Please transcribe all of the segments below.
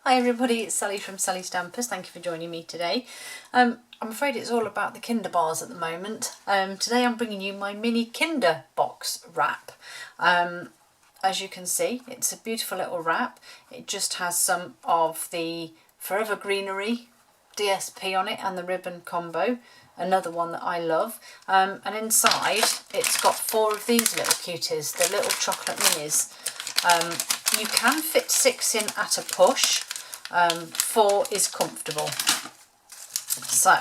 Hi everybody, it's Sally from Sally Stampers. Thank you for joining me today. I'm afraid it's all about the Kinder bars at the moment. Today I'm bringing you my mini Kinder box wrap. As you can see, it's a beautiful little wrap. It just has some of the Forever Greenery DSP on it and the ribbon combo, another one that I love. And inside it's got 4 of these little cuties, the little chocolate minis. You can fit 6 in at a push. 4 is comfortable. So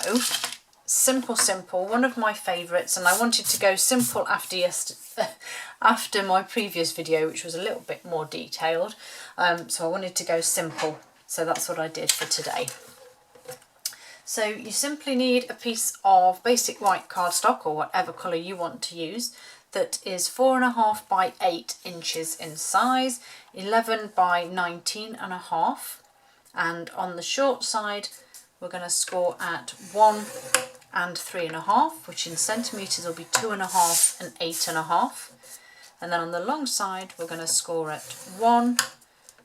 simple, one of my favourites, and I wanted to go simple after my previous video, which was a little bit more detailed. So I wanted to go simple, so that's what I did for today. So you simply need a piece of basic white cardstock, or whatever colour you want to use, that is 4.5 by 8 inches in size, 11 by 19.5. And on the short side we're going to score at 1 and 3.5, which in centimetres will be 2.5 and 8.5. And then on the long side we're going to score at 1,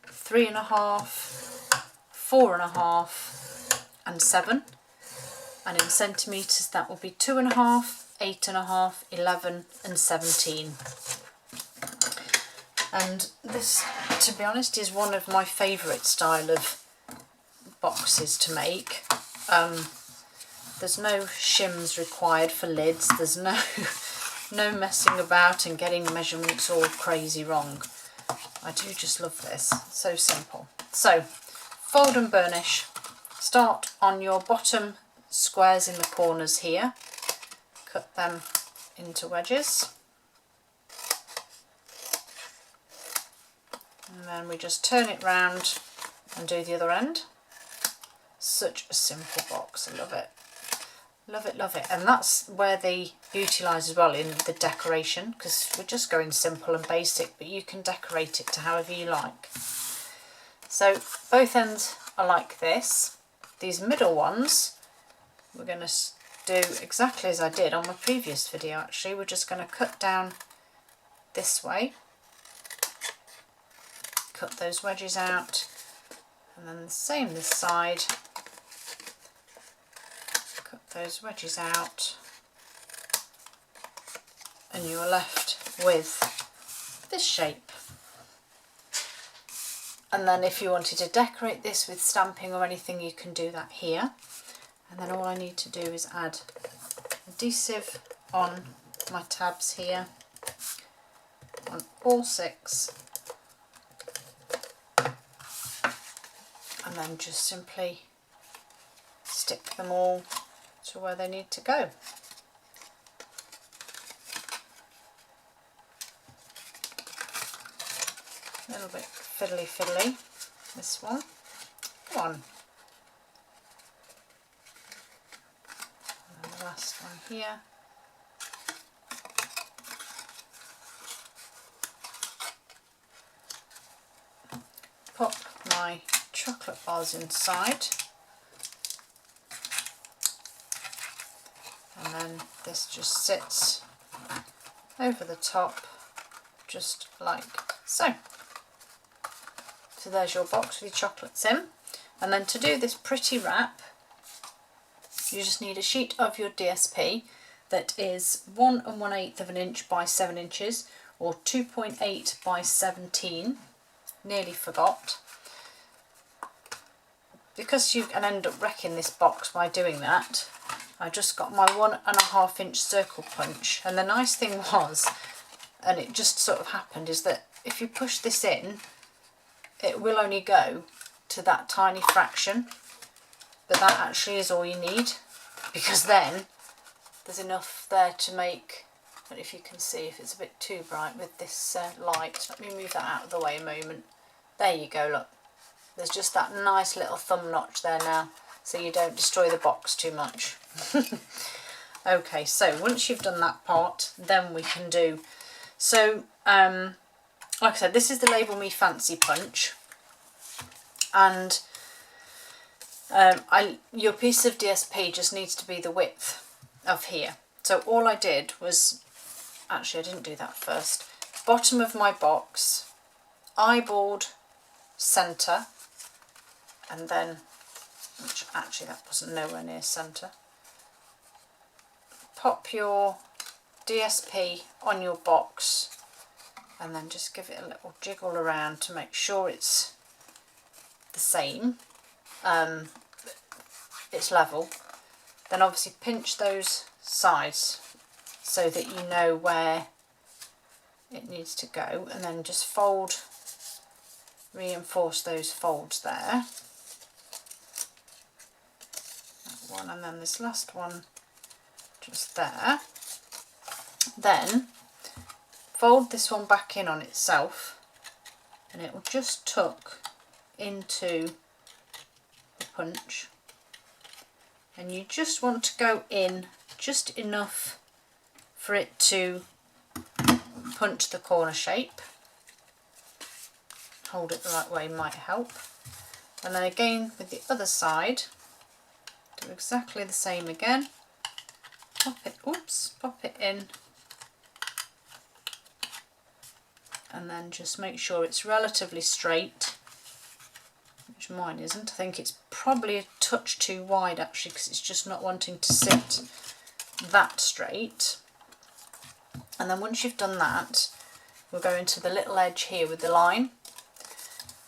3.5, 4.5 and 7. And in centimetres that will be 2.5, 8.5, 11 and 17. And this, to be honest, is one of my favourite style of boxes to make. There's no shims required for lids, there's no messing about and getting measurements all crazy wrong. I do just love this, so simple. So fold and burnish. Start on your bottom squares in the corners here, cut them into wedges, and then we just turn it round and do the other end. Such a simple box, I love it. Love it, love it. And that's where the beauty lies as well, in the decoration, because we're just going simple and basic, but you can decorate it to however you like. So both ends are like this. These middle ones, we're going to do exactly as I did on my previous video actually. We're just going to cut down this way, cut those wedges out, and then the same this side. Those wedges out, and you are left with this shape. And then if you wanted to decorate this with stamping or anything, you can do that here. And then all I need to do is add adhesive on my tabs here on all 6, and then just simply stick them all to where they need to go. A little bit fiddly, this one. Come on. And the last one here. Pop my chocolate bars inside. And then this just sits over the top, just like so. So there's your box with your chocolates in. And then to do this pretty wrap, you just need a sheet of your DSP that is 1 1/8 of an inch by 7 inches, or 2.8 by 17. Nearly forgot. Because you can end up wrecking this box by doing that, I just got my 1.5 inch circle punch. And the nice thing was, and it just sort of happened, is that if you push this in, it will only go to that tiny fraction, but that actually is all you need, because then there's enough there to make, I don't know if you can see, if it's a bit too bright with this light. Let me move that out of the way a moment. There you go, look. There's just that nice little thumb notch there now, so you don't destroy the box too much. Okay, so once you've done that part, then we can do, so like I said, this is the Label Me Fancy punch, and your piece of DSP just needs to be the width of here. So all I did was, actually I didn't do that first, bottom of my box, eyeballed centre, and then, which actually that wasn't nowhere near centre, pop your DSP on your box and then just give it a little jiggle around to make sure it's the same, it's level. Then obviously pinch those sides so that you know where it needs to go, and then just fold, reinforce those folds there. That one, and then this last one just there. Then fold this one back in on itself and it will just tuck into the punch, and you just want to go in just enough for it to punch the corner shape. Hold it the right way might help. And then again with the other side, do exactly the same again. Pop it in, and then just make sure it's relatively straight, which mine isn't. I think it's probably a touch too wide actually, because it's just not wanting to sit that straight. And then once you've done that, we'll go into the little edge here with the line.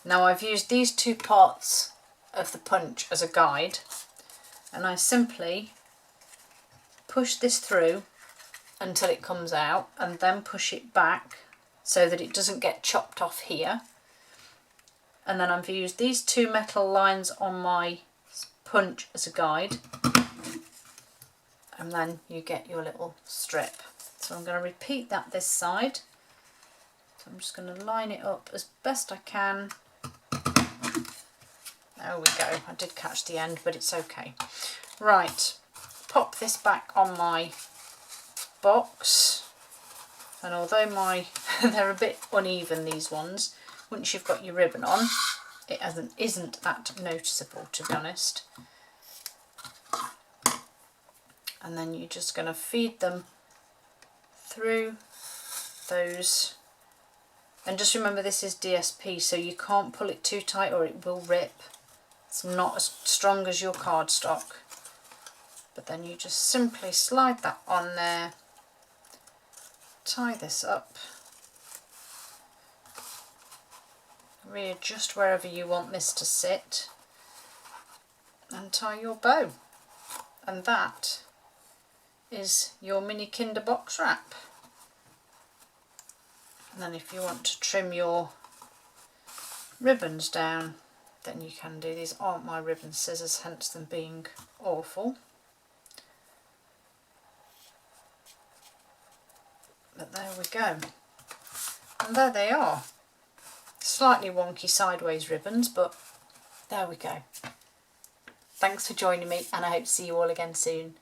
Now I've used these two parts of the punch as a guide, and I simply push this through until it comes out and then push it back so that it doesn't get chopped off here. And then I've used these two metal lines on my punch as a guide, and then you get your little strip. So I'm going to repeat that this side. So I'm just going to line it up as best I can. There we go. I did catch the end, but it's okay. Right, pop this back on my box. And although they're a bit uneven, these ones, once you've got your ribbon on, it isn't that noticeable, to be honest. And then you're just going to feed them through those, and just remember this is DSP, so you can't pull it too tight or it will rip. It's not as strong as your cardstock, but then you just simply slide that on there, tie this up, readjust wherever you want this to sit, and tie your bow. And that is your mini Kinder box wrap. And then if you want to trim your ribbons down, then you can do. These aren't my ribbon scissors, hence them being awful. But there we go. And there they are. Slightly wonky sideways ribbons, but there we go. Thanks for joining me, and I hope to see you all again soon.